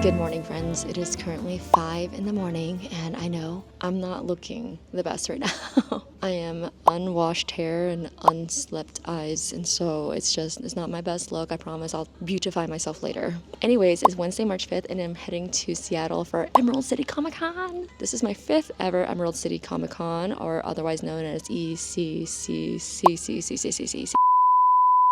Good morning, friends. It is currently 5 in the morning, and I know I'm not looking the best right now. I am unwashed hair and unslept eyes, and so it's not my best look. I promise I'll beautify myself later. Anyways, it's Wednesday, March 5th, and I'm heading to Seattle for Emerald City Comic Con. This is my 5th ever Emerald City Comic Con, or otherwise known as ECCC.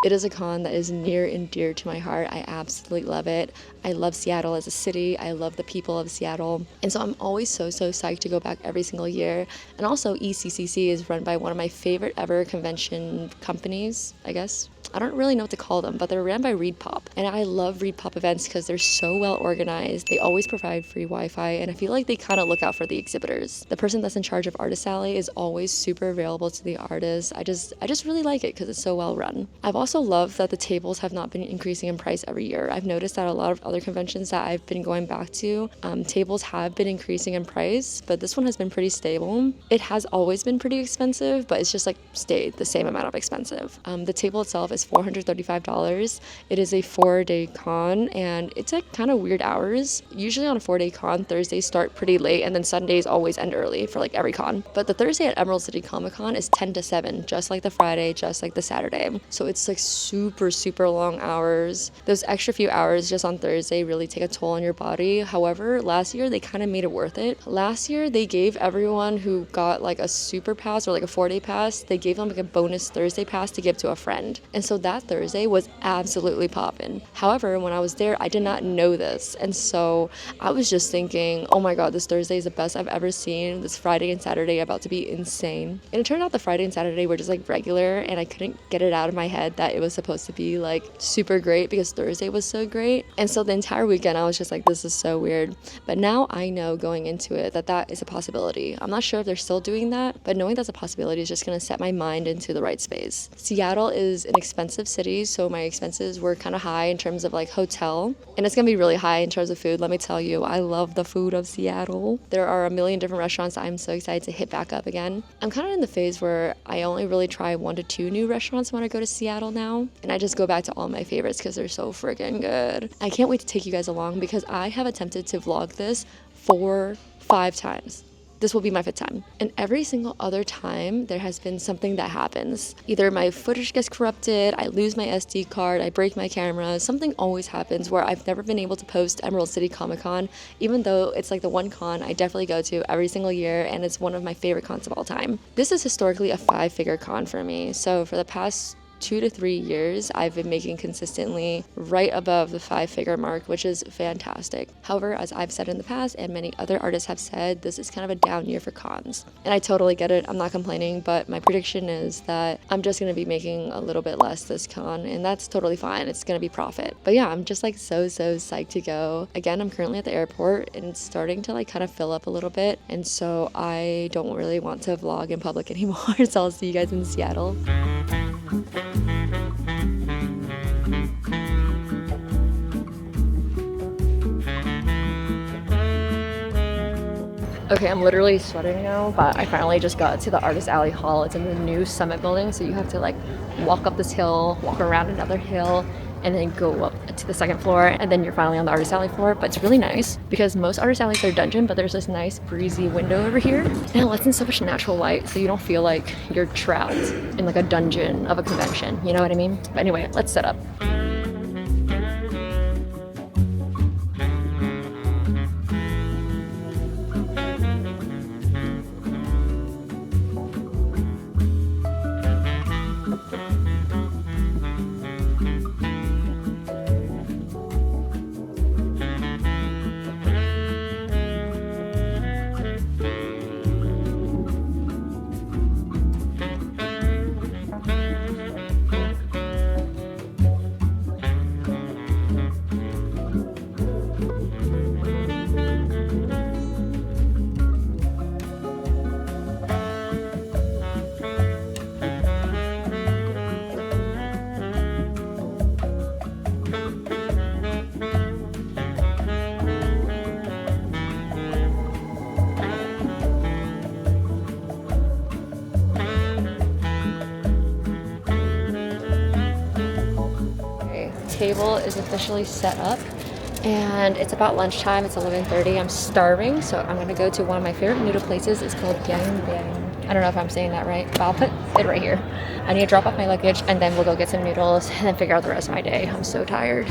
It is a con that is near and dear to my heart. I absolutely love it. I love Seattle as a city. I love the people of Seattle. And so I'm always so psyched to go back every single year. And also ECCC is run by one of my favorite ever convention companies, I guess. I don't really know what to call them, but they're ran by ReadPop. And I love ReadPop events because they're so well organized. They always provide free Wi-Fi, and I feel like they kind of look out for the exhibitors. The person that's in charge of Artist Alley is always super available to the artists. I just really like it because it's so well run. I've also loved that the tables have not been increasing in price every year. I've noticed that a lot of other conventions that I've been going back to, tables have been increasing in price, but this one has been pretty stable. It has always been pretty expensive, but it's just like stayed the same amount of expensive. The table itself is $435. It is a 4-day con, and it's like kind of weird hours. Usually on a 4-day con, Thursdays start pretty late, and then Sundays always end early for like every con. But the Thursday at Emerald City Comic Con is 10 to 7, just like the Friday, just like the Saturday. So it's like super long hours. Those extra few hours just on Thursday really take a toll on your body. However, last year they kind of made it worth it. Last year they gave everyone who got like a super pass or like a 4-day pass, they gave them like a bonus Thursday pass to give to a friend. And so that Thursday was absolutely poppin'. However, when I was there, I did not know this. And so I was just thinking, oh my God, this Thursday is the best I've ever seen. This Friday and Saturday about to be insane. And it turned out the Friday and Saturday were just like regular, and I couldn't get it out of my head that it was supposed to be like super great because Thursday was so great. And so the entire weekend I was just like, this is so weird. But now I know going into it that is a possibility. I'm not sure if they're still doing that, but knowing that's a possibility is just gonna set my mind into the right space. Seattle is an expensive city, so my expenses were kind of high in terms of like hotel, and it's gonna be really high in terms of food. Let me tell you, I love the food of Seattle. There are a million different restaurants that I'm so excited to hit back up again. I'm kind of in the phase where I only really try 1 to 2 new restaurants when I go to Seattle now, and I just go back to all my favorites because they're so freaking good. I can't wait to take you guys along because I have attempted to vlog this 4-5 times. This will be my 5th time. And every single other time, there has been something that happens. Either my footage gets corrupted, I lose my SD card, I break my camera. Something always happens where I've never been able to post Emerald City Comic Con, even though it's like the one con I definitely go to every single year, and it's one of my favorite cons of all time. This is historically a 5-figure con for me. So for the past 2 to 3 years, I've been making consistently right above the 5-figure mark, which is fantastic. However, as I've said in the past, and many other artists have said, this is kind of a down year for cons. And I totally get it, I'm not complaining, but my prediction is that I'm just gonna be making a little bit less this con, and that's totally fine, it's gonna be profit. But yeah, I'm just like so psyched to go. Again, I'm currently at the airport, and it's starting to like kind of fill up a little bit, and so I don't really want to vlog in public anymore, so I'll see you guys in Seattle. Okay, I'm literally sweating now, but I finally just got to the Artist Alley Hall. It's in the new Summit building, so you have to like walk up this hill, walk around another hill, and then go up to the 2nd floor, and then you're finally on the Artist Alley floor. But it's really nice because most Artist Alleys are dungeon, but there's this nice breezy window over here, and it lets in so much natural light, so you don't feel like you're trapped in like a dungeon of a convention, you know what I mean? But anyway, let's set up. Table is officially set up, And it's about lunchtime. It's 11:30. I'm starving, so I'm gonna go to one of my favorite noodle places. It's called Biang Biang. I don't know if I'm saying that right, but I'll put it right here. I need to drop off my luggage, and then we'll go get some noodles and then figure out the rest of my day. I'm so tired.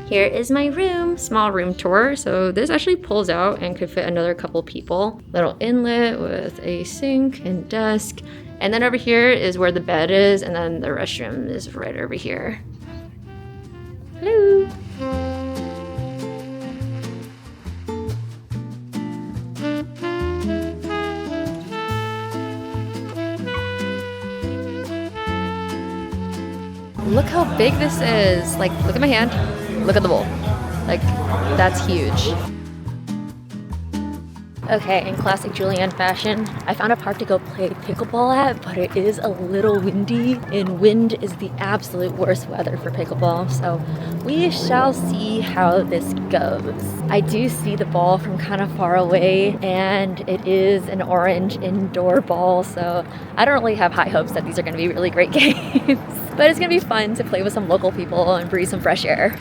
Here is my room, small room tour. So this actually pulls out and could fit another couple people. Little inlet with a sink and desk. And then over here is where the bed is, and then the restroom is right over here. Hello. Look how big this is. Like, look at my hand. Look at the bowl. Like, that's huge. Okay, in classic Julianne fashion, I found a park to go play pickleball at, but it is a little windy, and wind is the absolute worst weather for pickleball, so we shall see how this goes. I do see the ball from kind of far away, and it is an orange indoor ball, so I don't really have high hopes that these are going to be really great games, but it's going to be fun to play with some local people and breathe some fresh air.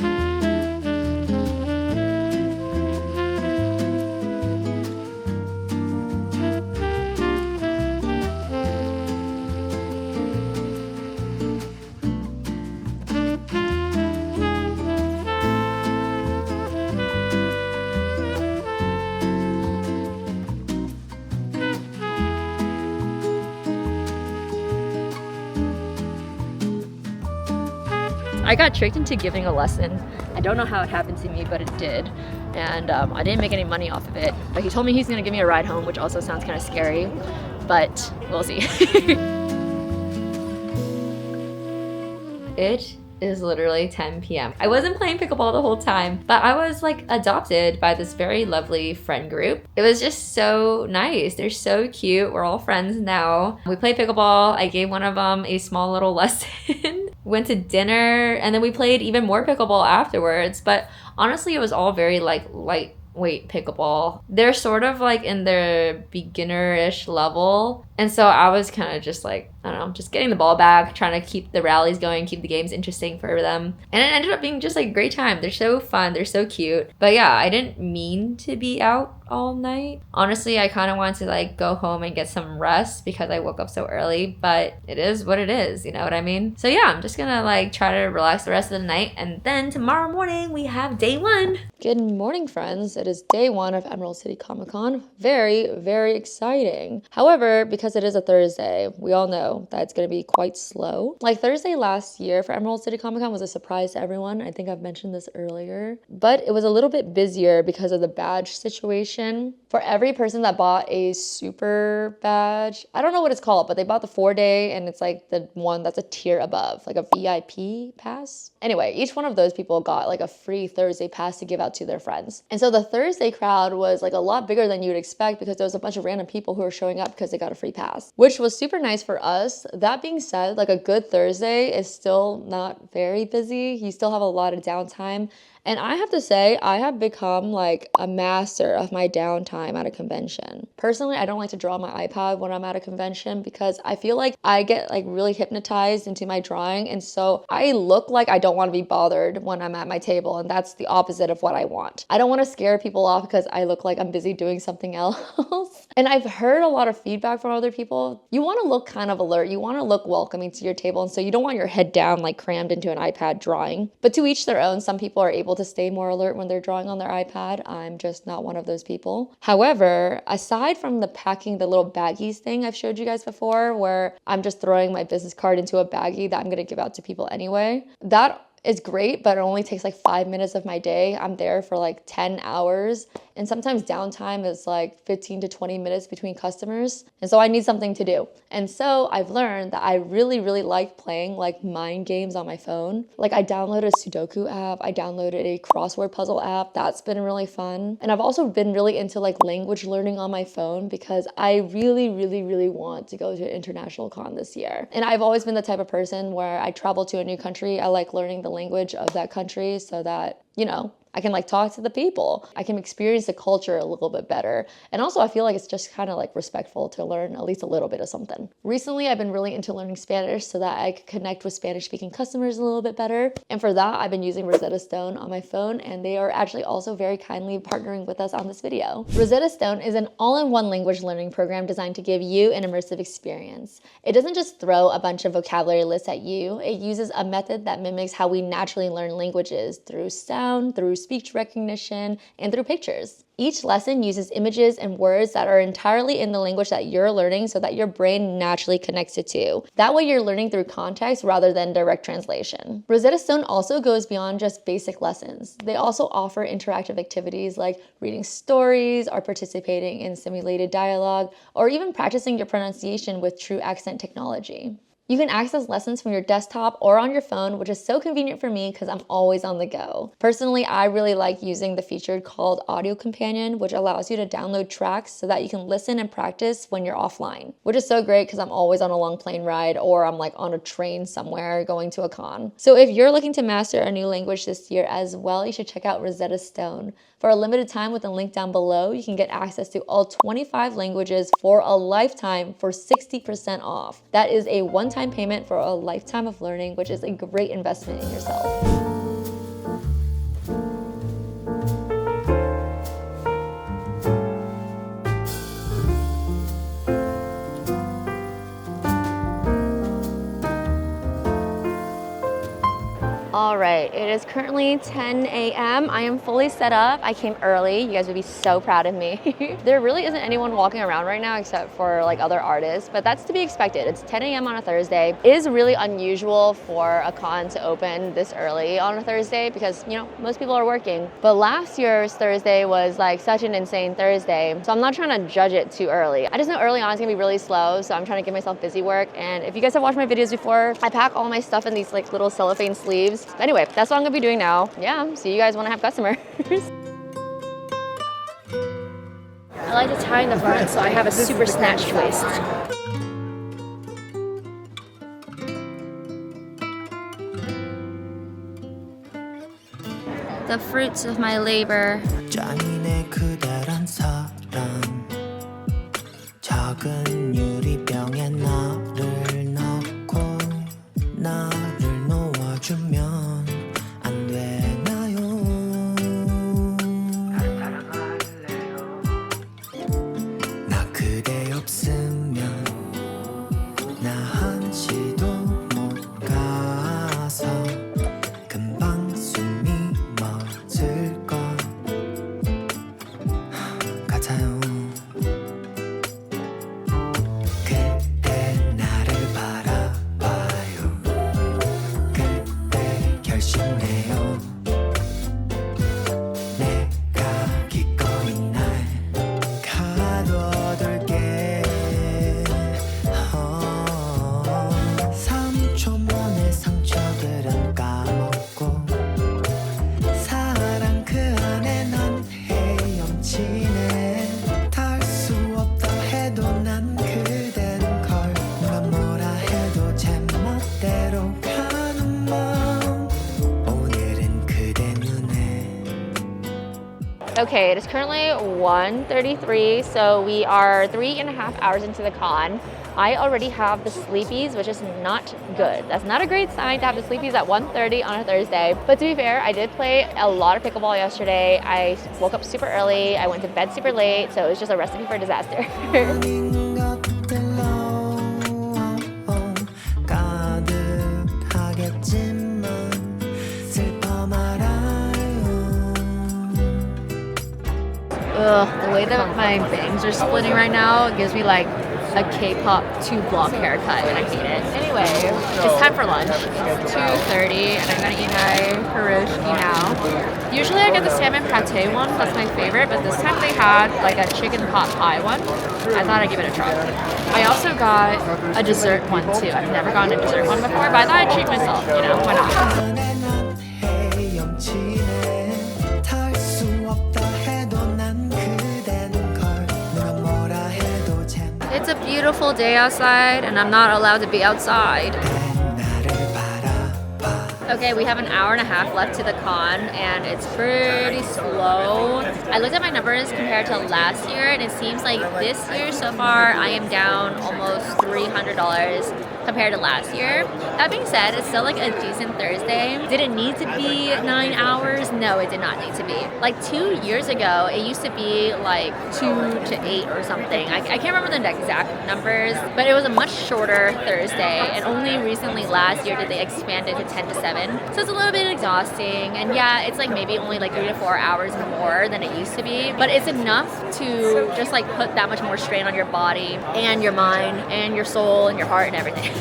I got tricked into giving a lesson. I don't know how it happened to me, but it did. And I didn't make any money off of it. But he told me he's gonna give me a ride home, which also sounds kind of scary, but we'll see. It is literally 10 p.m. I wasn't playing pickleball the whole time, but I was like adopted by this very lovely friend group. It was just so nice. They're so cute. We're all friends now. We play pickleball. I gave one of them a small little lesson. Went to dinner, and then we played even more pickleball afterwards. But honestly, it was all very like lightweight pickleball. They're sort of like in their beginner-ish level. And so I was kind of just like, I don't know, just getting the ball back, trying to keep the rallies going, keep the games interesting for them. And it ended up being just like a great time. They're so fun. They're so cute. But yeah, I didn't mean to be out all night. Honestly, I kind of wanted to like go home and get some rest because I woke up so early, but it is what it is, you know what I mean? So yeah, I'm just gonna like try to relax the rest of the night, and then tomorrow morning we have day one. Good morning, friends. It is day one of Emerald City Comic Con. Very, very exciting. However, because it is a Thursday, we all know that it's gonna be quite slow. Like Thursday last year for Emerald City Comic Con was a surprise to everyone. I think I've mentioned this earlier, but it was a little bit busier because of the badge situation. For every person that bought a super badge, I don't know what it's called, but they bought the 4-day, and it's like the one that's a tier above, like a VIP pass. Anyway, each one of those people got like a free Thursday pass to give out to their friends. And so the Thursday crowd was like a lot bigger than you would expect because there was a bunch of random people who were showing up because they got a free pass, which was super nice for us. That being said, like a good Thursday is still not very busy. You still have a lot of downtime. And I have to say, I have become like a master of my downtime at a convention. Personally, I don't like to draw on my iPad when I'm at a convention because I feel like I get like really hypnotized into my drawing. And so I look like I don't want to be bothered when I'm at my table. And that's the opposite of what I want. I don't want to scare people off because I look like I'm busy doing something else. And I've heard a lot of feedback from other people. You want to look kind of alert. You want to look welcoming to your table. And so you don't want your head down like crammed into an iPad drawing. But to each their own, some people are able to stay more alert when they're drawing on their iPad. I'm just not one of those people. However, aside from the packing the little baggies thing I've showed you guys before, where I'm just throwing my business card into a baggie that I'm going to give out to people anyway, that is great, but it only takes like 5 minutes of my day. I'm there for like 10 hours. And sometimes downtime is like 15 to 20 minutes between customers. And so I need something to do. And so I've learned that I really, really like playing like mind games on my phone. Like I downloaded a Sudoku app. I downloaded a crossword puzzle app. That's been really fun. And I've also been really into like language learning on my phone because I really, really, really want to go to an international con this year. And I've always been the type of person where I travel to a new country. I like learning the language of that country so that, you know, I can like talk to the people. I can experience the culture a little bit better. And also I feel like it's just kind of like respectful to learn at least a little bit of something. Recently, I've been really into learning Spanish so that I could connect with Spanish speaking customers a little bit better. And for that, I've been using Rosetta Stone on my phone, and they are actually also very kindly partnering with us on this video. Rosetta Stone is an all-in-one language learning program designed to give you an immersive experience. It doesn't just throw a bunch of vocabulary lists at you. It uses a method that mimics how we naturally learn languages through sound, through speech recognition, and through pictures. Each lesson uses images and words that are entirely in the language that you're learning so that your brain naturally connects it to. That way you're learning through context rather than direct translation. Rosetta Stone also goes beyond just basic lessons. They also offer interactive activities like reading stories or participating in simulated dialogue or even practicing your pronunciation with true accent technology. You can access lessons from your desktop or on your phone, which is so convenient for me because I'm always on the go. Personally, I really like using the feature called Audio Companion, which allows you to download tracks so that you can listen and practice when you're offline, which is so great because I'm always on a long plane ride or I'm like on a train somewhere going to a con. So if you're looking to master a new language this year as well, you should check out Rosetta Stone. For a limited time with the link down below, you can get access to all 25 languages for a lifetime for 60% off. That is a one-time payment for a lifetime of learning, which is a great investment in yourself. All right, it is currently 10 a.m. I am fully set up. I came early. You guys would be so proud of me. There really isn't anyone walking around right now except for like other artists, but that's to be expected. It's 10 a.m. on a Thursday. It is really unusual for a con to open this early on a Thursday because, you know, most people are working. But last year's Thursday was like such an insane Thursday. So I'm not trying to judge it too early. I just know early on it's gonna be really slow. So I'm trying to give myself busy work. And if you guys have watched my videos before, I pack all my stuff in these like little cellophane sleeves. But anyway, that's what I'm gonna be doing now. Yeah, so you guys wanna have customers. I like to tie in the front so I have a super snatched waist. The fruits of my labor. 짠이네 그대란 사랑 작은 유리병에 나를 넣고 나를 놓아주면 안 되나요? 나 그대 없으면 나 한시도 못 가서 금방 숨이 멎을 것 같아요. 그때 나를 바라봐요. 그때 결심해요. 내가 기꺼이 날 가둬둘게. 3초 만에 상처들은 까먹고 사랑 그 안에 난 헤엄치네. 닿을 수 없다 해도 난 그댄 걸 누가 뭐라 해도 제 멋대로 가는 마음 오늘은 그대 눈에. Okay, it is currently 1:33, so we are 3.5 hours into the con. I already have the sleepies, which is not good. That's not a great sign to have the sleepies at 1:30 on a Thursday. But to be fair, I did play a lot of pickleball yesterday. I woke up super early. I went to bed super late, so it was just a recipe for disaster. 아닌 것들로 가득하겠지만 슬퍼 말아요. Ugh, the way that my bangs are splitting right now gives me like a K-pop 2-block haircut and I hate it. Anyway, it's time for lunch. It's 2:30 and I'm gonna eat my pierogi now. Usually I get the salmon pate one, that's my favorite, but this time they had like a chicken pot pie one. I thought I'd give it a try. I also got a dessert one too. I've never gotten a dessert one before, but I thought I'd treat myself, you know, why not? 안에 난 헤엄치네. 닿을 수 없다 해도 난 그댄 걸 누가 뭐라 해도 제 It's a beautiful day outside and I'm not allowed to be outside. 나를 바라봐. Okay, we have an hour and a half left to the con and it's pretty slow. I looked at my numbers compared to last year and it seems like this year so far I am down almost $300 compared to last year. That being said, it's still like a decent Thursday. Did it need to be 9 hours? No, it did not need to be. Like 2 years ago, it used to be like 2 to 8 or something. I can't remember the exact numbers, but it was a much shorter Thursday, and only recently last year did they expand it to 10 to 7. So it's a little bit exhausting, and yeah, it's like maybe only like 3 to 4 hours more than it used to be, but it's enough to just like put that much more strain on your body and your mind and your soul and your heart and everything.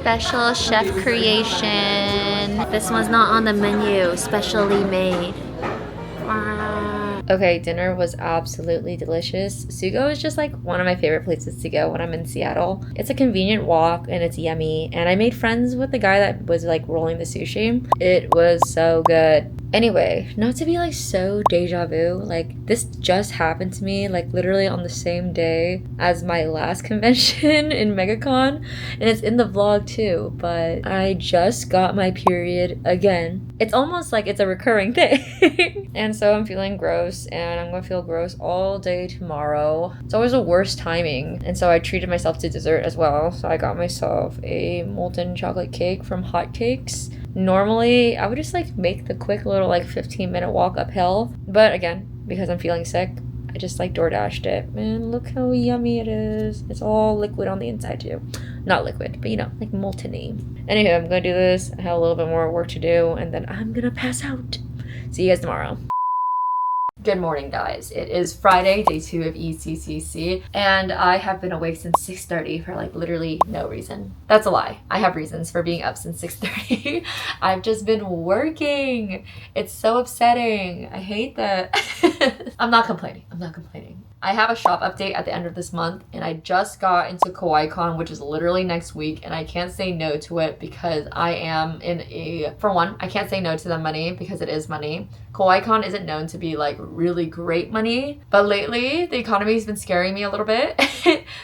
Special chef creation. This one's not on the menu, specially made. Okay, dinner was absolutely delicious. Sugo is just like one of my favorite places to go when I'm in Seattle. It's a convenient walk and it's yummy. And I made friends with the guy that was like rolling the sushi. It was so good. Anyway, not to be like so deja vu, like this just happened to me like literally on the same day as my last convention in MegaCon, and it's in the vlog too, but I just got my period again. It's almost like it's a recurring thing. And so I'm feeling gross, and I'm gonna feel gross all day tomorrow. It's always the worst timing, and so I treated myself to dessert as well. So I got myself a molten chocolate cake from Hot Cakes. Normally, I would just like make the quick little like 15-minute walk uphill. But again, because I'm feeling sick, I just like DoorDashed it. Man, look how yummy it is. It's all liquid on the inside too. Not liquid, but you know, like molten-y. Anywho, I'm gonna do this. I have a little bit more work to do and then I'm gonna pass out. See you guys tomorrow. Good morning, guys. It is Friday, day 2 of ECCC, and I have been awake since 6:30 for like literally no reason. That's a lie. I have reasons for being up since 6:30. I've just been working. It's so upsetting. I hate that. I'm not complaining. I'm not complaining. I have a shop update at the end of this month, and I just got into KawaiiCon, which is literally next week, and I can't say no to it because I am in a, for one, I can't say no to the money because it is money. KawaiiCon isn't known to be like really great money, but lately the economy has been scaring me a little bit.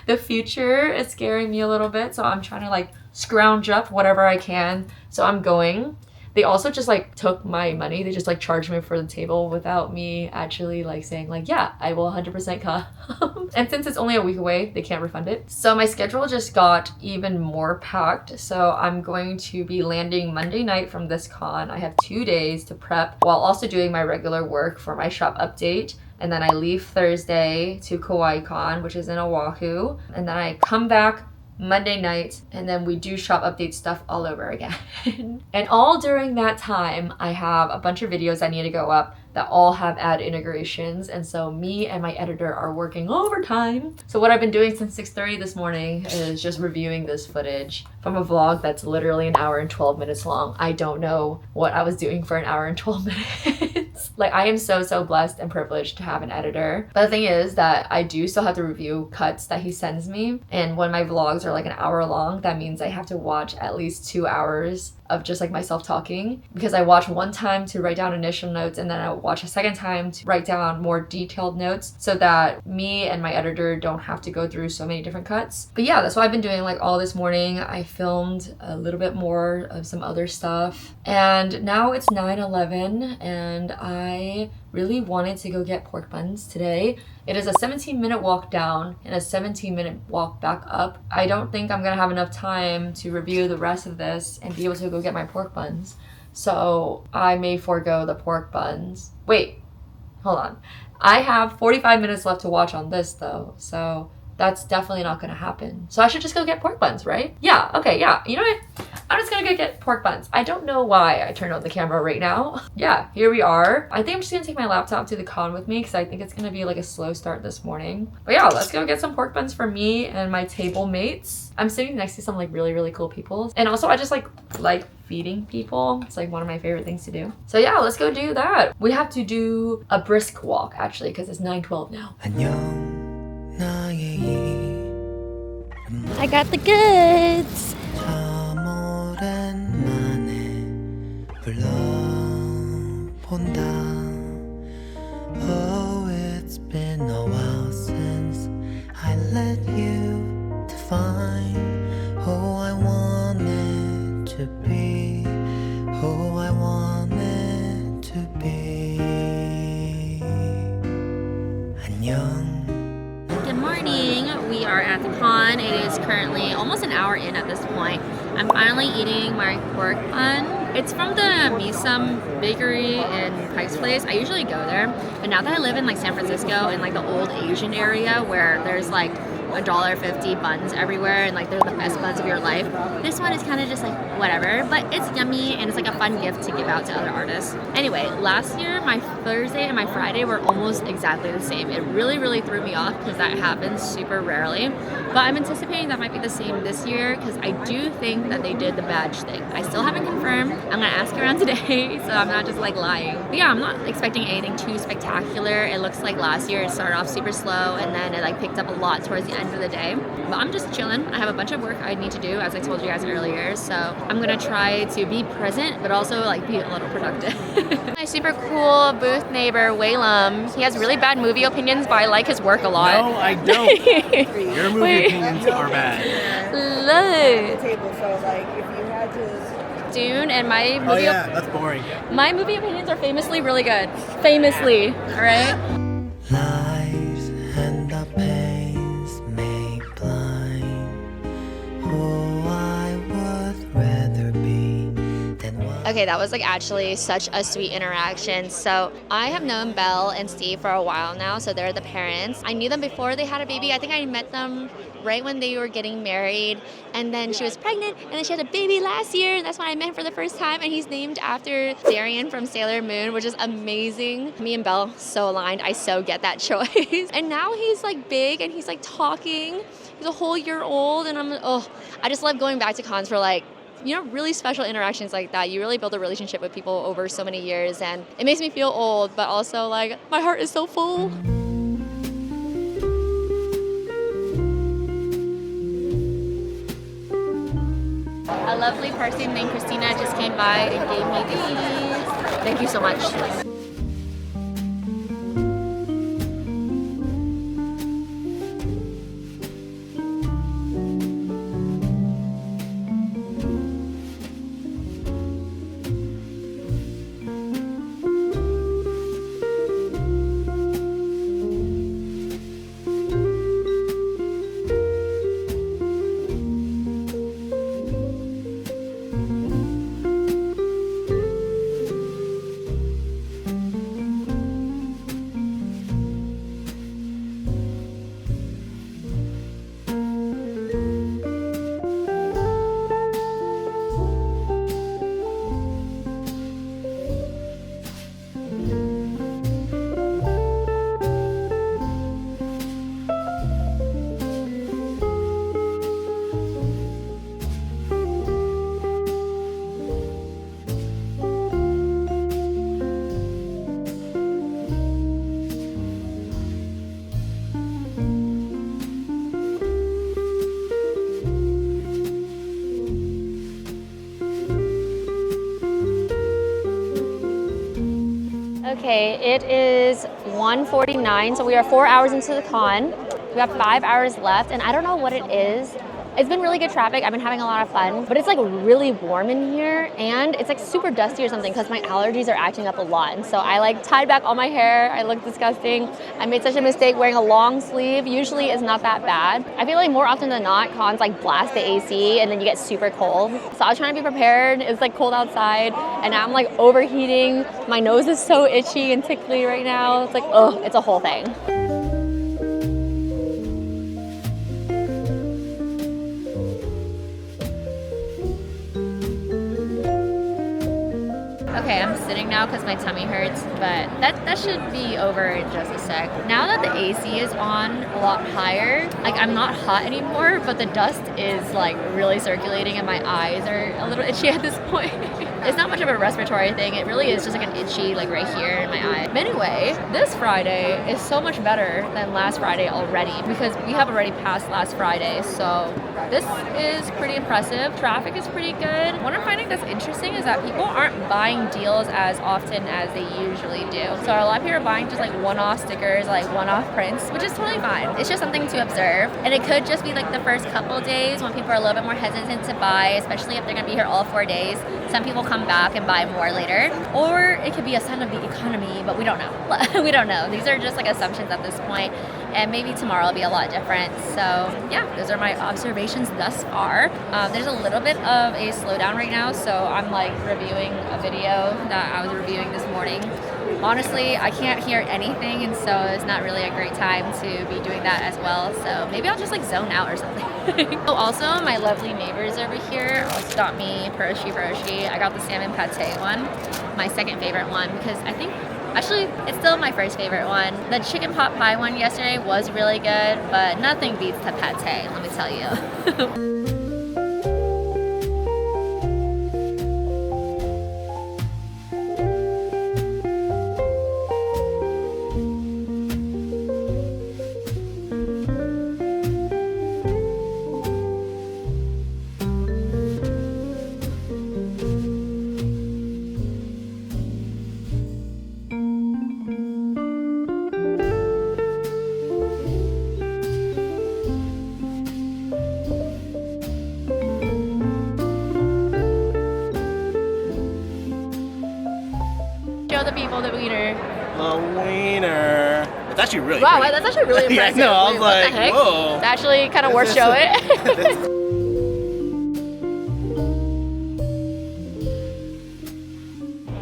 The future is scaring me a little bit, so I'm trying to like scrounge up whatever I can. So I'm going. They also just like took my money. They just like charged me for the table without me actually like saying like, yeah, I will 100% come. And since it's only a week away, they can't refund it. So my schedule just got even more packed. So I'm going to be landing Monday night from this con. I have 2 days to prep while also doing my regular work for my shop update. And then I leave Thursday to KawaiiCon, which is in Oahu. And then I come back Monday night, and then we do shop update stuff all over again. And all during that time, I have a bunch of videos that need to go up that all have ad integrations, and so me and my editor are working overtime. So what I've been doing since 6:30 this morning is just reviewing this footage from a vlog that's literally an hour and 12 minutes long. I don't know what I was doing for an hour and 12 minutes. Like, I am so blessed and privileged to have an editor. But the thing is that I do still have to review cuts that he sends me, and when my vlogs are like an hour long, that means I have to watch at least 2 hours of just like myself talking, because I watch one time to write down initial notes and then I watch a second time to write down more detailed notes so that me and my editor don't have to go through so many different cuts. But yeah, that's what I've been doing like all this morning. I filmed a little bit more of some other stuff, and now it's 9:11 and I really wanted to go get pork buns today. It is a 17-minute walk down and a 17-minute walk back up. I don't think I'm gonna have enough time to review the rest of this and be able to go get my pork buns. So I may forego the pork buns. Wait, hold on. I have 45 minutes left to watch on this though, so that's definitely not gonna happen. So I should just go get pork buns, right? Yeah, okay, yeah. You know what? I'm just gonna go get pork buns. I don't know why I turned on the camera right now. Yeah, here we are. I think I'm just gonna take my laptop to the con with me because I think it's gonna be like a slow start this morning. But yeah, let's go get some pork buns for me and my table mates. I'm sitting next to some like really cool people. And also I just like feeding people. It's like one of my favorite things to do. So yeah, let's go do that. We have to do a brisk walk actually because it's 9:12 now. 안녕 나의 I got the goods. 참 오랜만에 불러본다. Oh, it's been a while since I let you define who I wanted to be, who I wanted to be. 안녕. Good morning. We are at the con. It is currently almost an hour in at this point. I'm finally eating my pork bun. It's from the Misum Bakery in Pike's Place. I usually go there, but now that I live in like San Francisco in like the old Asian area where there's like $1.50 buns everywhere and like they're the best buns of your life, this one is kind of just like whatever, but it's yummy and it's like a fun gift to give out to other artists. Anyway, last year my Thursday and my Friday were almost exactly the same. It really threw me off because that happens super rarely, but I'm anticipating that might be the same this year because I do think that they did the badge thing. I still haven't confirmed. I'm gonna ask around today so I'm not just like lying. But yeah, I'm not expecting anything too spectacular. It looks like last year it started off super slow and then it like picked up a lot towards the end of the day. But I'm just chilling. I have a bunch of work I need to do, as I told you guys earlier, so I'm gonna try to be present but also like be a little productive. My super cool booth neighbor Waylum, he has really bad movie opinions, but I like his work a lot. No, I don't. Your movie opinions are bad. Look, Table, so like if you had to. Dune and my movie Oh yeah, that's boring. my movie opinions are famously really good. Famously, all right? Lies and the pains make blind who I would rather be than what. Okay, that was like actually such a sweet interaction. So I have known Belle and Steve for a while now, so they're the parents. I knew them before they had a baby. I think I met them right when they were getting married, and then she was pregnant, and then she had a baby last year, and that's when I met him for the first time, and he's named after Darian from Sailor Moon, which is amazing. Me and Belle, so aligned. I so get that choice. And now he's like big, and he's like talking. He's a whole year old, and I just love going back to cons for like, you know, really special interactions like that. You really build a relationship with people over so many years, and it makes me feel old, but also like my heart is so full. A lovely person named Christina just came by and gave me these. Thank you so much. Okay, it is 1:49, so we are 4 hours into the con. We have 5 hours left, and I don't know what it is. It's been really good traffic. I've been having a lot of fun, but it's like really warm in here, and it's like super dusty or something because my allergies are acting up a lot. And so I like tied back all my hair. I look disgusting. I made such a mistake wearing a long sleeve. Usually it's not that bad. I feel like more often than not, cons like blast the AC and then you get super cold. So I was trying to be prepared. It's like cold outside, and now I'm like overheating. My nose is so itchy and tickly right now. It's like, oh, it's a whole thing. Okay, I'm sitting now because my tummy hurts, but that should be over in just a sec. Now that the AC is on a lot higher, like I'm not hot anymore, but the dust is like really circulating and my eyes are a little itchy at this point. It's not much of a respiratory thing. It really is just like an itchy like right here in my eye. But anyway, this Friday is so much better than last Friday already because we have already passed last Friday. So this is pretty impressive. Traffic is pretty good. What I'm finding that's interesting is that people aren't buying deals as often as they usually do. So a lot of people are buying just like one-off stickers, like one-off prints, which is totally fine. It's just something to observe. And it could just be like the first couple days when people are a little bit more hesitant to buy, especially if they're gonna be here all 4 days. Some people come back and buy more later. Or it could be a sign of the economy, but we don't know. We don't know. These are just like assumptions at this point. And maybe tomorrow will be a lot different. So yeah, those are my observations thus far. There's a little bit of a slowdown right now, so I'm like reviewing a video that I was reviewing this morning. Honestly, I can't hear anything, and so it's not really a great time to be doing that as well. So maybe I'll just like zone out or something. Oh, also, my lovely neighbors over here also got me peroshi. I got the salmon pate one, my second favorite one, because I think actually, it's still my first favorite one. The chicken pot pie one yesterday was really good, but nothing beats the pate, let me tell you. Show the people the wiener. The wiener. It's actually really Wow, pretty. that's actually really Yeah, impressive. no, I was Wait, what like, the heck? whoa. It's actually kind of worth This is- showing.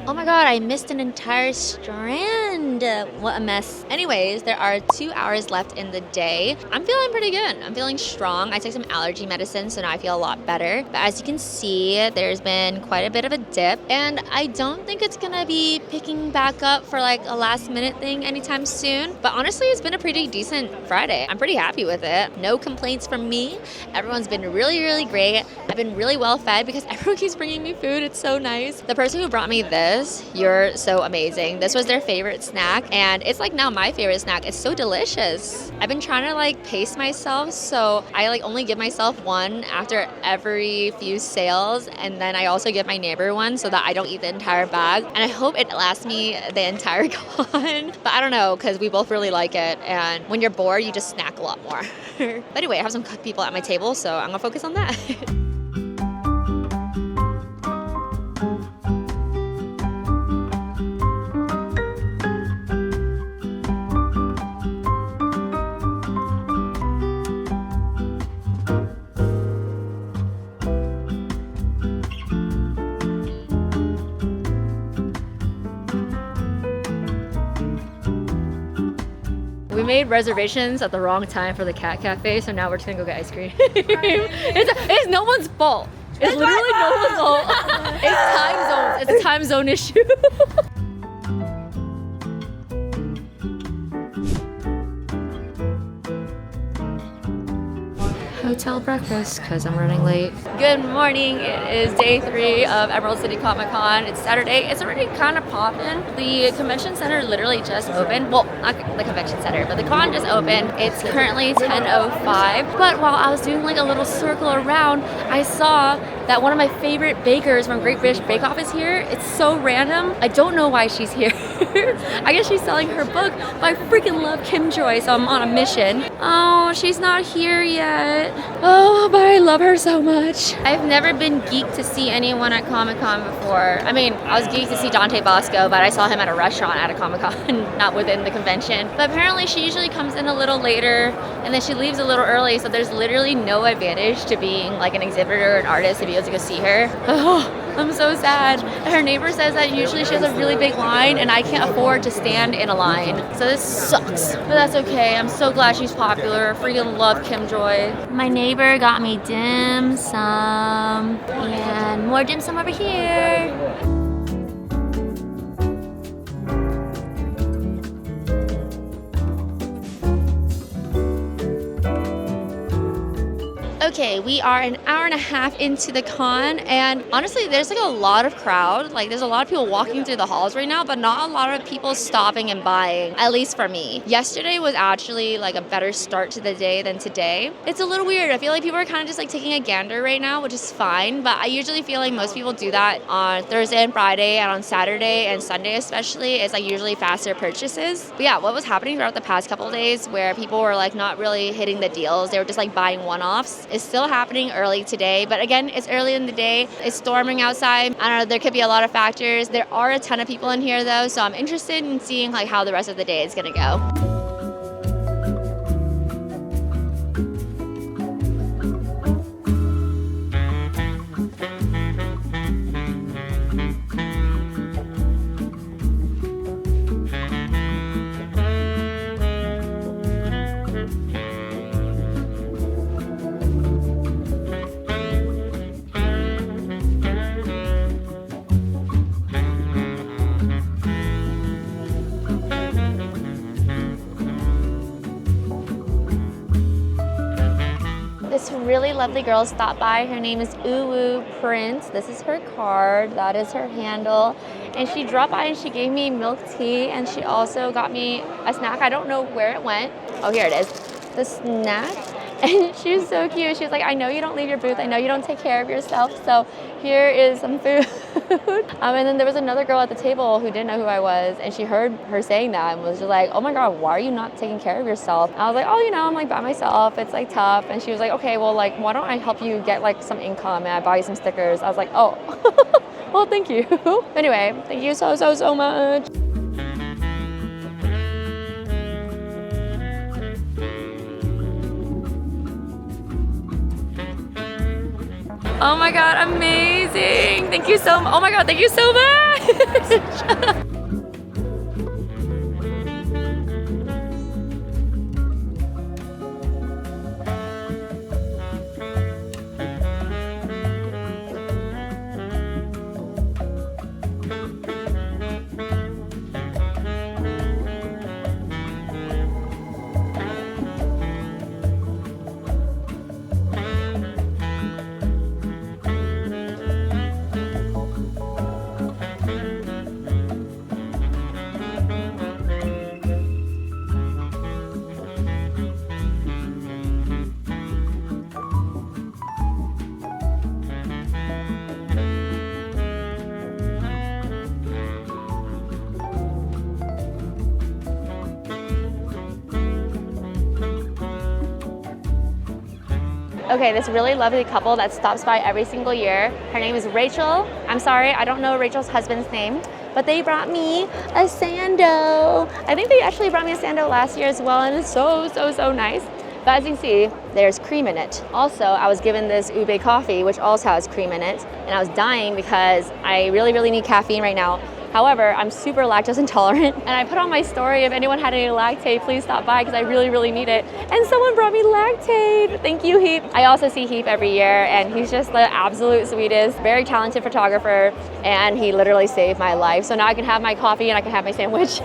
Oh my god, I missed an entire strand. What a mess. Anyways, there are 2 hours left in the day. I'm feeling pretty good. I'm feeling strong. I took some allergy medicine, so now I feel a lot better. But as you can see, there's been quite a bit of a dip, and I don't think it's gonna be picking back up for like a last minute thing anytime soon. But honestly, it's been a pretty decent Friday. I'm pretty happy with it. No complaints from me. Everyone's been really, really great. I've been really well fed because everyone keeps bringing me food. It's so nice. The person who brought me this, you're so amazing. This was their favorite snack, and it's like now my favorite snack. It's so delicious. I've been trying to like pace myself, so I like only give myself one after every few sales, and then I also give my neighbor one so that I don't eat the entire bag, and I hope it lasts me the entire con. But I don't know, because we both really like it, and when you're bored, you just snack a lot more. But anyway, I have some people at my table, so I'm gonna focus on that. We made reservations at the wrong time for the cat cafe, so now we're just gonna go get ice cream. it's no one's fault. It's literally no one's fault. It's time zones. It's a time zone issue. Hotel breakfast because I'm running late. Good morning. It is day 3 of Emerald City Comic Con. It's Saturday. It's already kind of popping. The convention center literally just opened. Well, not the convention center, but the con just opened. It's currently 10:05. But while I was doing like a little circle around, I saw that one of my favorite bakers from Great British Bake Off is here. It's so random. I don't know why she's here. I guess she's selling her book, but I freaking love Kim Joy, so I'm on a mission. Oh, she's not here yet. Oh, but I love her so much. I've never been geeked to see anyone at Comic-Con before. I mean, I was geeked to see Dante Bosco, but I saw him at a restaurant at a Comic-Con, not within the convention. But apparently she usually comes in a little later, and then she leaves a little early, so there's literally no advantage to being like an exhibitor or an artist to be able to go see her. Oh, I'm so sad. Her neighbor says that usually she has a really big line, and I can't afford to stand in a line. So this sucks, but that's okay. I'm so glad she's popular. Freaking love Kim Joy. My neighbor got me dim sum, and more dim sum over here. Okay, we are an hour and a half into the con, and honestly, there's like a lot of crowd. Like, there's a lot of people walking through the halls right now, but not a lot of people stopping and buying, at least for me. Yesterday was actually like a better start to the day than today. It's a little weird. I feel like people are kind of just like taking a gander right now, which is fine, but I usually feel like most people do that on Thursday and Friday, and on Saturday and Sunday especially. It's like usually faster purchases. But yeah, what was happening throughout the past couple of days where people were like not really hitting the deals, they were just like buying one-offs. It's still happening early today, but again, it's early in the day. It's storming outside. I don't know, there could be a lot of factors. There are a ton of people in here though, so I'm interested in seeing like how the rest of the day is gonna go. This really lovely girl stopped by. Her name is Uwu Prince. This is her card. That is her handle. And she dropped by and she gave me milk tea, and she also got me a snack. I don't know where it went. Oh, here it is. The snack. And she was so cute. She was like, I know you don't leave your booth. I know you don't take care of yourself. So here is some food. And then there was another girl at the table who didn't know who I was. And she heard her saying that and was just like, oh my God, why are you not taking care of yourself? I was like, oh, you know, I'm like by myself. It's like tough. And she was like, okay, well, like, why don't I help you get like some income and I buy you some stickers? I was like, oh, well, thank you. Anyway, thank you so much. Oh my God, amazing. Thank you so much. Oh my God, thank you so much. Okay, this really lovely couple that stops by every single year. Her name is Rachel. I'm sorry, I don't know Rachel's husband's name, but they brought me a sando. I think they actually brought me a sando last year as well, and it's so nice. But as you can see, there's cream in it. Also, I was given this ube coffee, which also has cream in it, and I was dying because I really need caffeine right now. However, I'm super lactose intolerant, and I put on my story, if anyone had any lactate, please stop by because I really need it. And someone brought me lactate. Thank you, Heap. I also see Heap every year, and he's just the absolute sweetest, very talented photographer, and he literally saved my life. So now I can have my coffee and I can have my sandwich.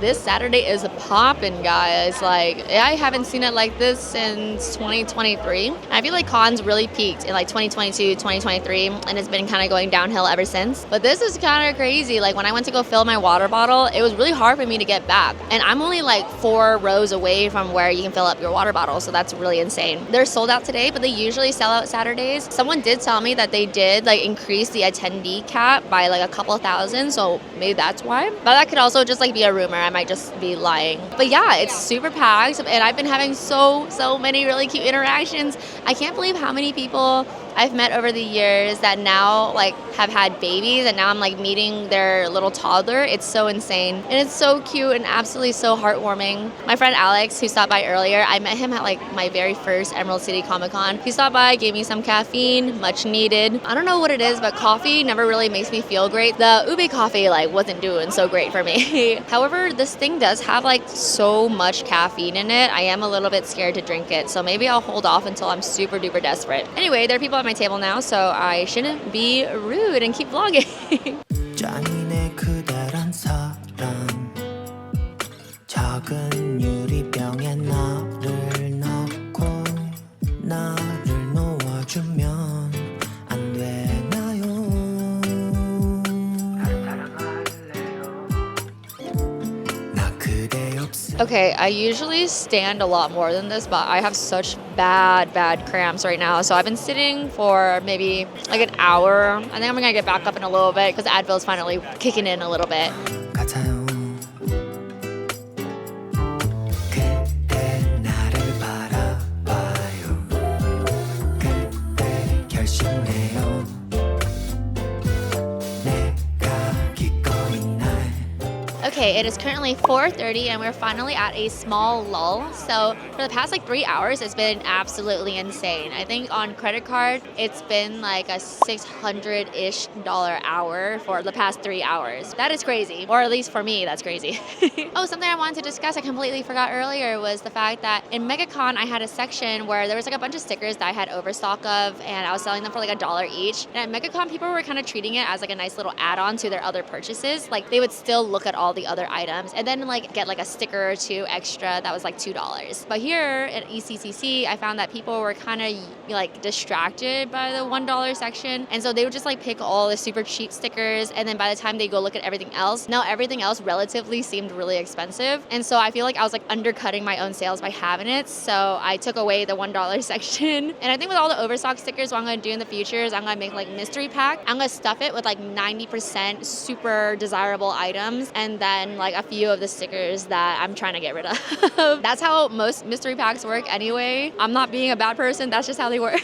this Saturday is popping, guys. Like, I haven't seen it like this since 2023. I feel like cons really peaked in like 2022, 2023, and it's been kind of going downhill ever since. But this is kind of crazy. Like, when I went to go fill my water bottle, it was really hard for me to get back. And I'm only like 4 rows away from where you can fill up your water bottle, so that's really insane. They're sold out today, but they usually sell out Saturdays. Someone did tell me that they did like increase the attendee cap by like a couple thousand, so maybe that's why. But that could also just like be a rumor. I might just be lying. But yeah, it's super packed, and I've been having so many really cute interactions. I can't believe how many people I've met over the years that now like have had babies, and now I'm like meeting their little toddler. It's so insane, and it's so cute and absolutely so heartwarming. My friend Alex, who stopped by earlier, I met him at like my very first Emerald City Comic Con. He stopped by, gave me some caffeine, much needed. I don't know what it is, but coffee never really makes me feel great. The ube coffee like wasn't doing so great for me. However, this thing does have like so much caffeine in it. I am a little bit scared to drink it, so maybe I'll hold off until I'm super duper desperate. Anyway, there are people at my table now, so I shouldn't be rude and keep vlogging. 짠이네 그대란 사랑 작은 유리병에 나를 넣고 나를 놓아주면 안 되나요? 나 그대 없음 Okay, I usually stand a lot more than this, but I have such bad cramps right now. So I've been sitting for maybe like an hour. I think I'm gonna get back up in a little bit because the Advil's finally kicking in a little bit. 같아요 그대 나를 바라봐요 그대 결심해요 내가 기꺼이 날 Okay, it is currently 4:30 and we're finally at a small lull. So for the past like 3 hours, it's been absolutely insane. I think on credit card, it's been like a $600-ish hour for the past 3 hours. That is crazy, or at least for me, that's crazy. Oh, something I wanted to discuss, I completely forgot earlier, was the fact that in MegaCon, I had a section where there was like a bunch of stickers that I had overstock of, and I was selling them for like $1 each. And at MegaCon, people were kind of treating it as like a nice little add-on to their other purchases. Like they would still look at all the other items and then like get like a sticker or two extra that was like $2. But here at ECCC, I found that people were kind of like distracted by the $1 section, and so they would just like pick all the super cheap stickers, and then by the time they go look at everything else, now everything else relatively seemed really expensive, and so I feel like I was like undercutting my own sales by having it. So I took away the $1 section, and I think with all the overstock stickers, what I'm going to do in the future is I'm going to make like mystery pack. I'm going to stuff it with like 90% super desirable items, and then like a few of the stickers that I'm trying to get rid of. That's how most mystery packs work anyway. I'm not being a bad person, that's just how they work.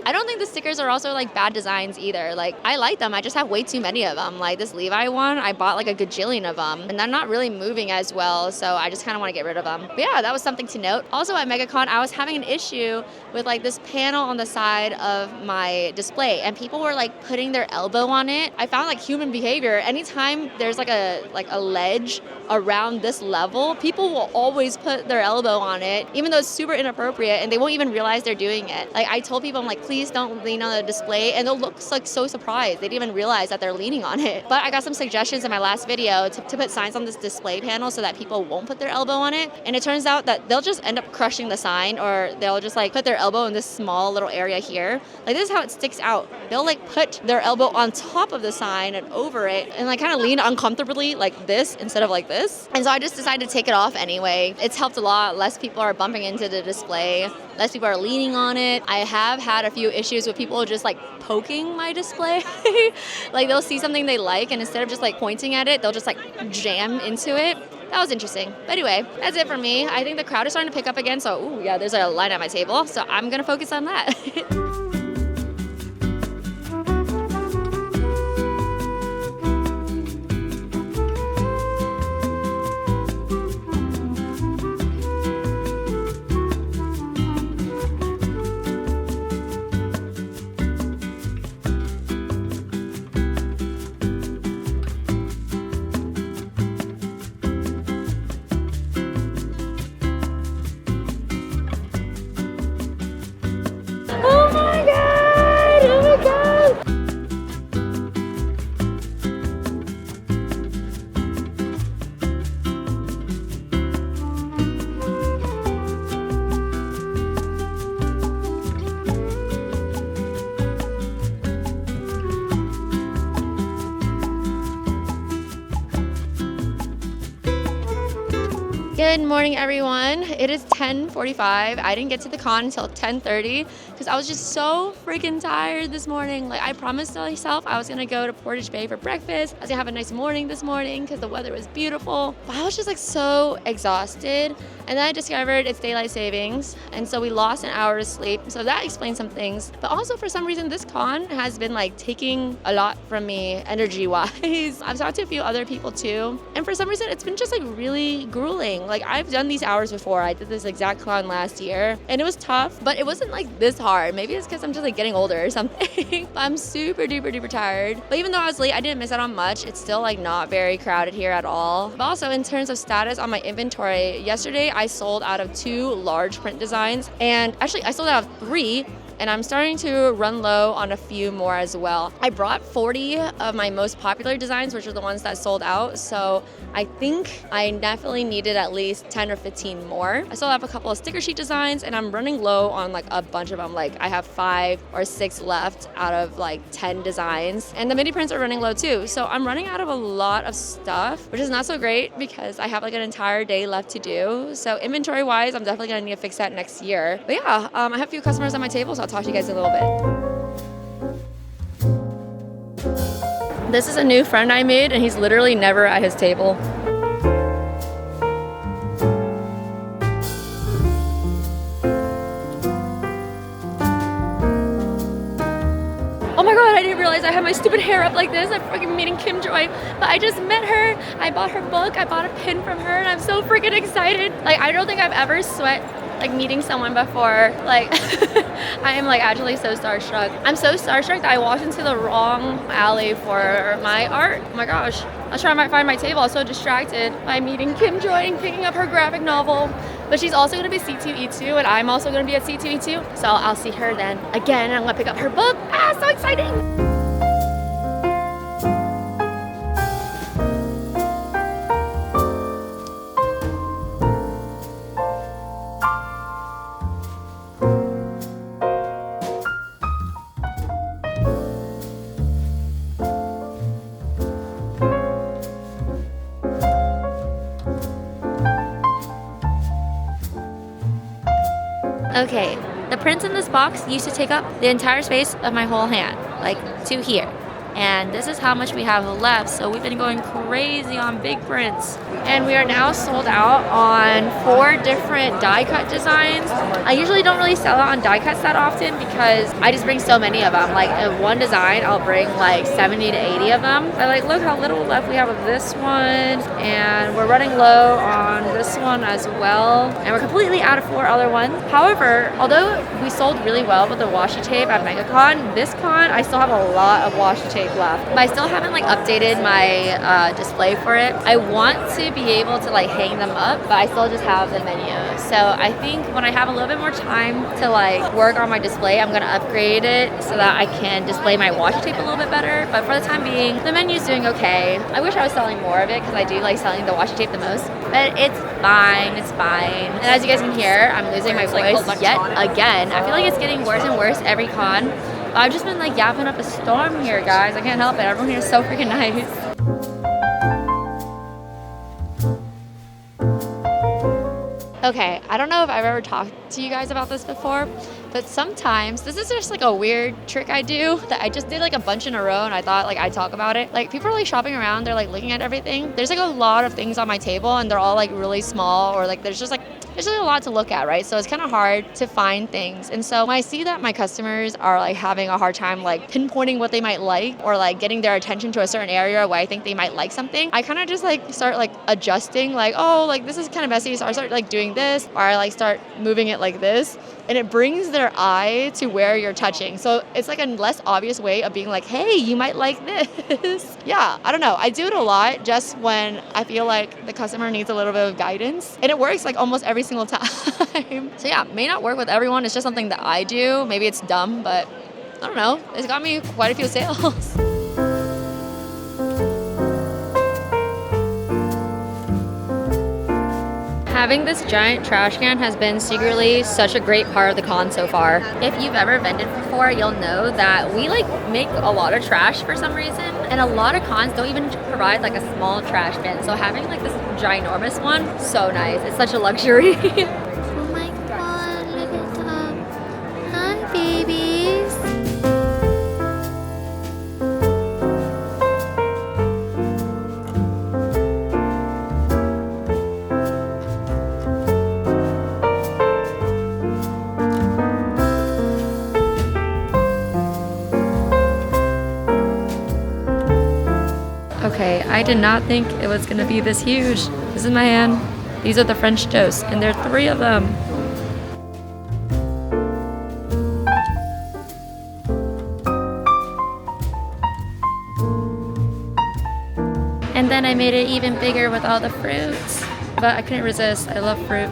I don't think the stickers are also like bad designs either. Like I like them, I just have way too many of them. Like this Levi one, I bought like a gajillion of them, and they're not really moving as well, so I just kind of want to get rid of them. But yeah, that was something to note. Also at MegaCon, I was having an issue with like this panel on the side of my display, and people were like putting their elbow on it. I found like human behavior, anytime there's like a ledge around this level, people will always put their elbow on it, even though it's super inappropriate, and they won't even realize they're doing it. Like I told people, I'm like, please don't lean on the display, and they'll look like so surprised. They didn't even realize that they're leaning on it. But I got some suggestions in my last video to put signs on this display panel so that people won't put their elbow on it, and it turns out that they'll just end up crushing the sign, or they'll just like put their elbow in this small little area here. Like this is how it sticks out. They'll like put their elbow on top of the sign and over it, and like kind of lean uncomfortably like this instead of like this. And so I just decided to take it off anyway. It's helped a lot. Less people are bumping into the display. Less people are leaning on it. I have had a few issues with people just like poking my display. Like they'll see something they like, and instead of just like pointing at it, they'll just like jam into it. That was interesting. But anyway, that's it for me. I think the crowd is starting to pick up again. So, ooh, yeah, there's a line at my table. So I'm going to focus on that. Oh my Good morning, everyone. It is 10:45. I didn't get to the con until 10:30 because I was just so freaking tired this morning. Like, I promised myself I was gonna go to Portage Bay for breakfast. I was gonna have a nice morning this morning because the weather was beautiful. But I was just like so exhausted. And then I discovered it's daylight savings, and so we lost an hour of sleep. So that explains some things. But also, for some reason, this con has been like taking a lot from me energy-wise. I've talked to a few other people too, and for some reason, it's been just like really grueling. Like, I've done these hours before. I did this exact con last year, and it was tough, but it wasn't like this hard. Maybe it's because I'm just like getting older or something. But I'm super duper tired. But even though I was late, I didn't miss out on much. It's still like not very crowded here at all. But also, in terms of status on my inventory, yesterday I sold out of 2 large print designs, and actually I sold out of 3, and I'm starting to run low on a few more as well. I brought 40 of my most popular designs, which are the ones that sold out, so I think I definitely needed at least 10 or 15 more. I still have a couple of sticker sheet designs, and I'm running low on like a bunch of them. Like, I have 5 or 6 left out of like 10 designs, and the mini prints are running low too. So I'm running out of a lot of stuff, which is not so great because I have like an entire day left to do. So inventory wise, I'm definitely gonna need to fix that next year. But yeah, I have a few customers on my table, so I'll talk to you guys in a little bit. This is a new friend I made, and he's literally never at his table. Oh my god, I didn't realize I had my stupid hair up like this. I'm freaking meeting Kim Joy, but I just met her. I bought her book, I bought a pin from her, and I'm so freaking excited. Like, I don't think I've ever sweat like meeting someone before. Like, I am like actually so starstruck. I'm so starstruck that I walked into the wrong alley for my art. Oh my gosh. I was trying to find my table. I was so distracted by meeting Kim Joy and picking up her graphic novel. But she's also gonna be C2E2, and I'm also gonna be at C2E2. So I'll see her then again. I'm gonna pick up her book. Ah, so exciting! Okay, the prints in this box used to take up the entire space of my whole hand, like to here. And this is how much we have left, so we've been going crazy on big prints. And we are now sold out on 4 different die cut designs. I usually don't really sell out on die cuts that often because I just bring so many of them. Like, in one design, I'll bring like 70 to 80 of them. But like, look how little left we have of this one. And we're running low on this one as well. And we're completely out of 4 other ones. However, although we sold really well with the washi tape at MegaCon, this con, I still have a lot of washi tape left, but I still haven't like updated my display for it. I want to be able to like hang them up, but I still just have the menu. So I think when I have a little bit more time to like work on my display, I'm gonna upgrade it so that I can display my washi tape a little bit better. But for the time being, the menu's doing okay. I wish I was selling more of it because I do like selling the washi tape the most, but it's fine, it's fine. And as you guys can hear, I'm losing my voice yet again. I feel like it's getting worse and worse every con. I've just been like yapping up a storm here, guys. I can't help it. Everyone here is so freaking nice. Okay, I don't know if I've ever talked to you guys about this before, but sometimes, this is just like a weird trick I do that I just did like a bunch in a row, and I thought like I'd talk about it. Like, people are like shopping around, they're like looking at everything. There's like a lot of things on my table, and they're all like really small, or like there's just a lot to look at, right? So it's kind of hard to find things. And so when I see that my customers are like having a hard time like pinpointing what they might like, or like getting their attention to a certain area where I think they might like something, I kind of just like start like adjusting, like, oh, like this is kind of messy, so I start like doing this, or I like start moving it like this, and it brings their eye to where you're touching. So it's like a less obvious way of being like, hey, you might like this. Yeah, I don't know. I do it a lot just when I feel like the customer needs a little bit of guidance, and it works like almost every single time. So yeah, may not work with everyone. It's just something that I do. Maybe it's dumb, but I don't know. It's got me quite a few sales. Having this giant trash can has been secretly such a great part of the con so far. If you've ever vended before, you'll know that we like make a lot of trash for some reason, and a lot of cons don't even provide like a small trash bin. So having like this ginormous one, so nice. It's such a luxury. Oh my god, look at them. Hi, babies. Okay, I did not think it was gonna be this huge. This is my hand. These are the French toast, and there are 3 of them. And then I made it even bigger with all the fruits. But I couldn't resist. I love fruit.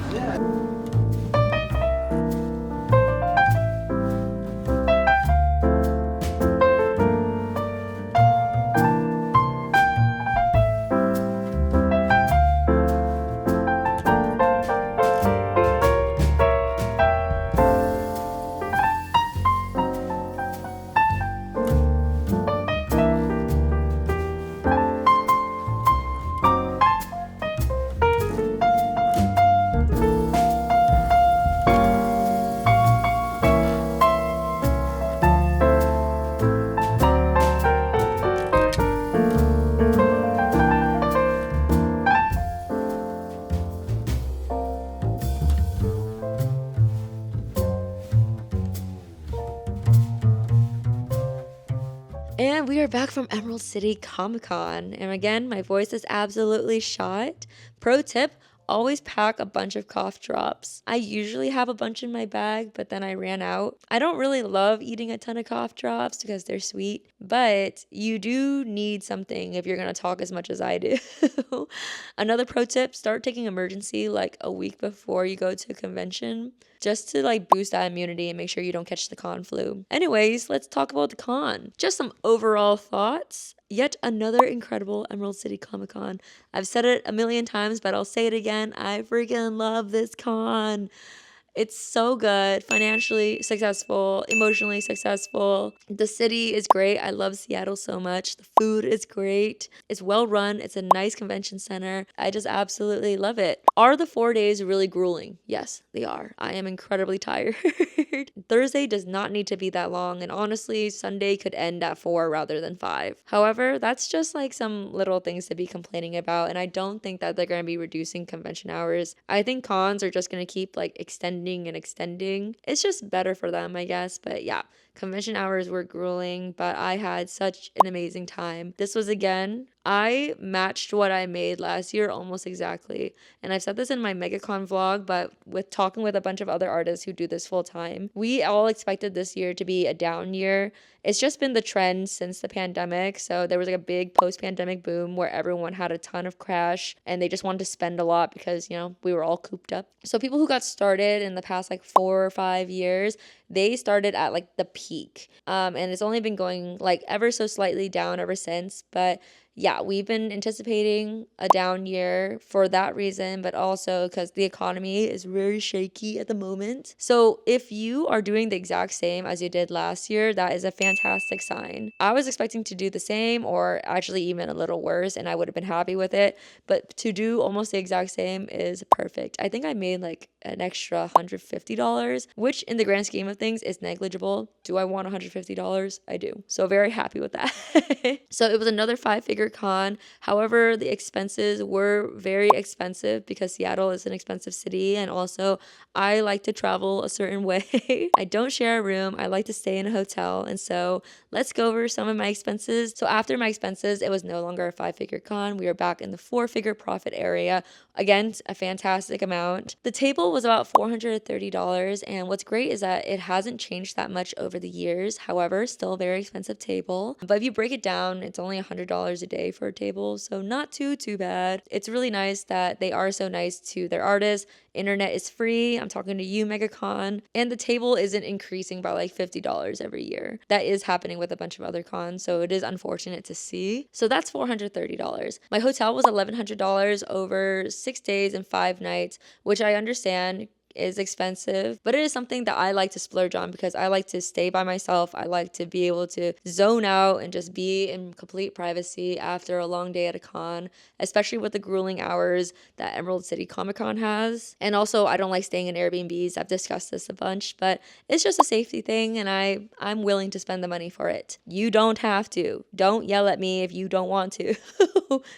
And we are back from Emerald City Comic Con. And again, my voice is absolutely shot. Pro tip, always pack a bunch of cough drops. I usually have a bunch in my bag, but then I ran out. I don't really love eating a ton of cough drops because they're sweet, but you do need something if you're gonna talk as much as I do. Another pro tip, start taking emergency like a week before you go to a convention, just to like boost that immunity and make sure you don't catch the con flu. Anyways, let's talk about the con. Just some overall thoughts. Yet another incredible Emerald City Comic Con. I've said it a million times, but I'll say it again. I freaking love this con. It's so good, financially successful, emotionally successful. The city is great. I love Seattle so much. The food is great. It's well run. It's a nice convention center. I just absolutely love it. Are the 4 days really grueling? Yes, they are. I am incredibly tired. Thursday does not need to be that long, and honestly, Sunday could end at 4 rather than 5. However, that's just like some little things to be complaining about, and I don't think that they're going to be reducing convention hours. I think cons are just going to keep like extending and extending. It's just better for them, I guess. But yeah, convention hours were grueling, but I had such an amazing time. This was again, I matched what I made last year almost exactly. And I've said this in my MegaCon vlog, but with talking with a bunch of other artists who do this full time, we all expected this year to be a down year. It's just been the trend since the pandemic. So there was like a big post-pandemic boom where everyone had a ton of cash and they just wanted to spend a lot because, you know, we were all cooped up. So people who got started in the past like 4 or 5 years, they started at like the peak. And it's only been going like ever so slightly down ever since. But yeah, we've been anticipating a down year for that reason, but also because the economy is very shaky at the moment. So if you are doing the exact same as you did last year, that is a fantastic sign. I was expecting to do the same or actually even a little worse, and I would have been happy with it. But to do almost the exact same is perfect. I think I made like an extra $150, which in the grand scheme of things is negligible. Do I want $150? I do. So very happy with that. So it was another 5-figure con. However, the expenses were very expensive because Seattle is an expensive city, and also I like to travel a certain way. I don't share a room. I like to stay in a hotel. And so let's go over some of my expenses. So after my expenses, it was no longer a 5-figure con. We were back in the 4-figure profit area. Again, a fantastic amount. The table was about $430, and what's great is that it hasn't changed that much over the years. However, still a very expensive table. But if you break it down, it's only $100 a day for a table, so not too bad. It's really nice that they are so nice to their artists. Internet is free. I'm talking to you, MegaCon. And the table isn't increasing by like $50 every year. That is happening with a bunch of other cons, so it is unfortunate to see. So that's $430. My hotel was $1,100 over 6 days and 5 nights, which I understand is expensive, but it is something that I like to splurge on because I like to stay by myself. I like to be able to zone out and just be in complete privacy after a long day at a con, especially with the grueling hours that Emerald City Comic Con has. And also, I don't like staying in Airbnbs. I've discussed this a bunch, but it's just a safety thing, and I'm willing to spend the money for it. You don't have to. Don't yell at me if you don't want to.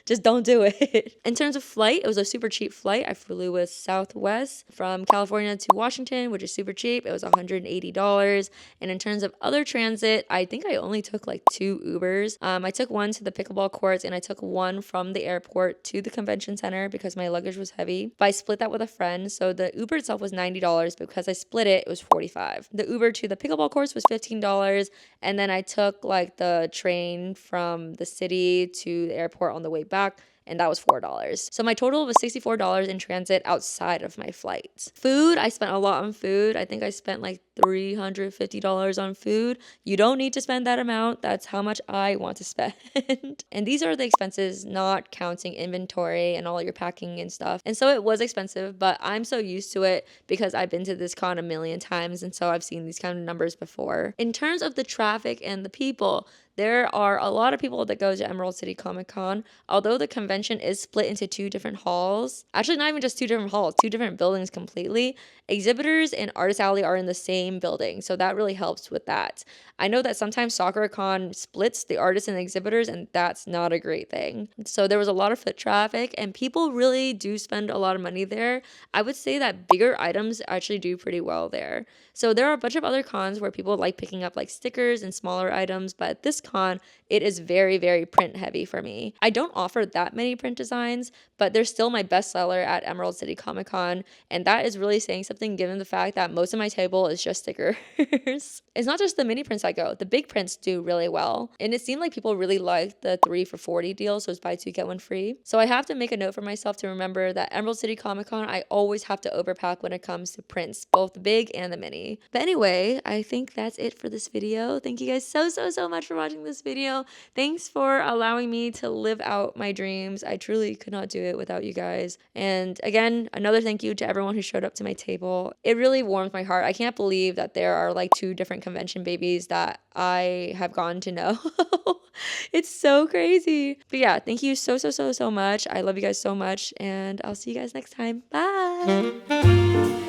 Just don't do it. In terms of flight, it was a super cheap flight. I flew with Southwest from California to Washington, which is super cheap. It was $180. And in terms of other transit, I think I only took like 2 Ubers. I took one to the pickleball courts, and I took one from the airport to the convention center because my luggage was heavy. But I split that with a friend. So the Uber itself was $90, but because I split it, it was $45. The Uber to the pickleball courts was $15. And then I took like the train from the city to the airport on the way back, and that was $4. So my total was $64 in transit outside of my flight. Food, I spent a lot on food. I think I spent like $350 on food. You don't need to spend that amount. That's how much I want to spend. And these are the expenses, not counting inventory and all your packing and stuff. And so it was expensive, but I'm so used to it because I've been to this con a million times, and so I've seen these kind of numbers before. In terms of the traffic and the people, there are a lot of people that go to Emerald City Comic Con, although the convention is split into 2 different halls. Actually, not even just 2 different halls, 2 different buildings completely. Exhibitors and Artist Alley are in the same building, so that really helps with that. I know that sometimes SakuraCon splits the artists and the exhibitors, and that's not a great thing. So there was a lot of foot traffic, and people really do spend a lot of money there. I would say that bigger items actually do pretty well there. So there are a bunch of other cons where people like picking up like stickers and smaller items, but at this con, it is very print heavy for me. I don't offer that many print designs, but they're still my best seller at Emerald City Comic Con, and that is really saying something given the fact that most of my table is just stickers. It's not just the mini prints I go, the big prints do really well, and it seemed like people really liked the 3 for $40 deal, so it's buy 2 get 1 free. So I have to make a note for myself to remember that Emerald City Comic Con, I always have to overpack when it comes to prints, both the big and the mini. But anyway, I think that's it for this video. Thank you guys so much for watching this video. Thanks for allowing me to live out my dreams. I truly could not do it without you guys. And again, another thank you to everyone who showed up to my table. It really warms my heart. I can't believe that there are like 2 different convention babies that I have gotten to know. It's so crazy. But yeah, thank you so much. I love you guys so much, and I'll see you guys next time. Bye.